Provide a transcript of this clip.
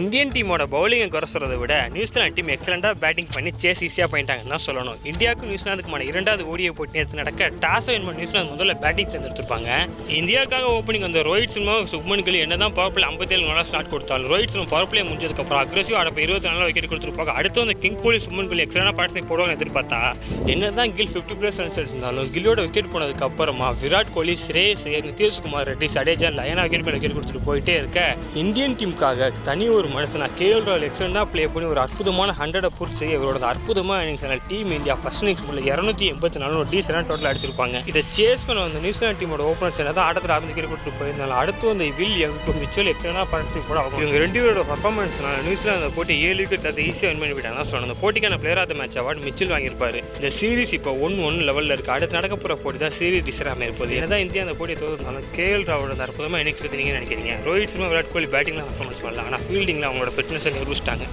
Indian டீமோட பவுலிங்கை குறைக்கிறத விட New Zealand team எக்ஸலண்டாக batting பண்ணி சேஸ் ஈஸியாக பண்ணிட்டாங்கன்னு தான் சொல்லணும். இந்தியாவுக்கும் நியூசிலாந்துக்குமான இரண்டாவது ஓடிஐ போட்டி நேற்று நடக்க டாஸ் வின் பண்ண நியூசிலாந்து முதல்ல பேட்டிங் தேர்ந்தெடுத்திருப்பாங்க. இந்தியாவுக்காக ஓப்பனிங் வந்த ரோஹித் சர்மா சுப்மன் கில் என்ன தான் பவர் பிளே 57 நல்லா ஸ்டார்ட் கொடுத்தாலும் ரோஹித் சர்மா பவர் பிளே முடிஞ்சதுக்கப்புறம் அக்ரெசிவ் ஆடப்போ 24 விக்கெட் கொடுத்துருப்பாங்க. அடுத்து வந்து கிங் கோலி சுப்மன் கில் எக்ஸலண்டாக பார்ட்டிசிபேட் போடுவாங்க எதிர்பார்த்தா. என்ன தான் கில் 50+ ரன்ஸ் இருந்தாலும் கில்லோட விக்கெட் போனதுக்கு அப்புறமா விராட் கோலி, ஸ்ரேயஸ் ஐயர், நிதிஷ்குமார் ரெட்டி, சடேஜா லயனா விக்கெட் மேலே விக்கெட் கொடுத்துட்டு போயிட்டே இருக்க இந்தியன் டீமுக்காக தனி ஒரு மனுஷனா கேஎல் ராகுல் எக்ஸலண்டாக ப்ளே பண்ணி ஒரு அற்புதமான 100 பூர்த்தி செய்ய இவரோட அற்புதமான innings team India first innings 284 ஒரு டீசெண்டாக டோட்டல் அடிச்சிருப்பாங்க. இதை சேஸ் பண்ண வந்த நியூசிலாந்து டீமோட ஓப்பனர்ஸ் என்ன தான் ஆட்டத்தில் ஆரம்பி விக்கெட் கொடுத்துட்டு போயிருந்தாலும் அடுத்து வந்து வில் யங்கும் மிச்சல் எக்ஸலண்டாக பார்ட்டிசிபேட் போட ஆகும். இவங்க ரெண்டு பேரோட பர்ஃபார்மன்ஸ்னால நியூசிலாந்து போட்டி 7 விக்கெட் தத்து ஈஸியாக வின் பண்ணி விட்டாங்க சொன்ன அந்த போட்டிக்கான player of the match award Mitchell வாங்கியிருப்பாரு. இந்த சீரிஸ் இப்போ 1-1 லெவலில் இருக்குது. அடுத்து நடக்க போகிற போட்டி தான் சீரிஸ் டிசராக இருப்பது. என்னதான் இந்தியா அந்த போட்டியை தோற்றுனாலும் கேஎல் ராகுலோட அற்புதமாக இன்னிங்ஸ் பற்றி நீங்கள் நினைக்கிறீங்க? ரோஹித் சர்மா, விராட் கோலி பேட்டிங்லாம் பர்ஃபார்மன்ஸ் பண்ணலாம், ஆனால் ஃபீல்டிங்கில் அவங்களோட ஃபிட்னஸை நிரூபிச்சிட்டாங்க.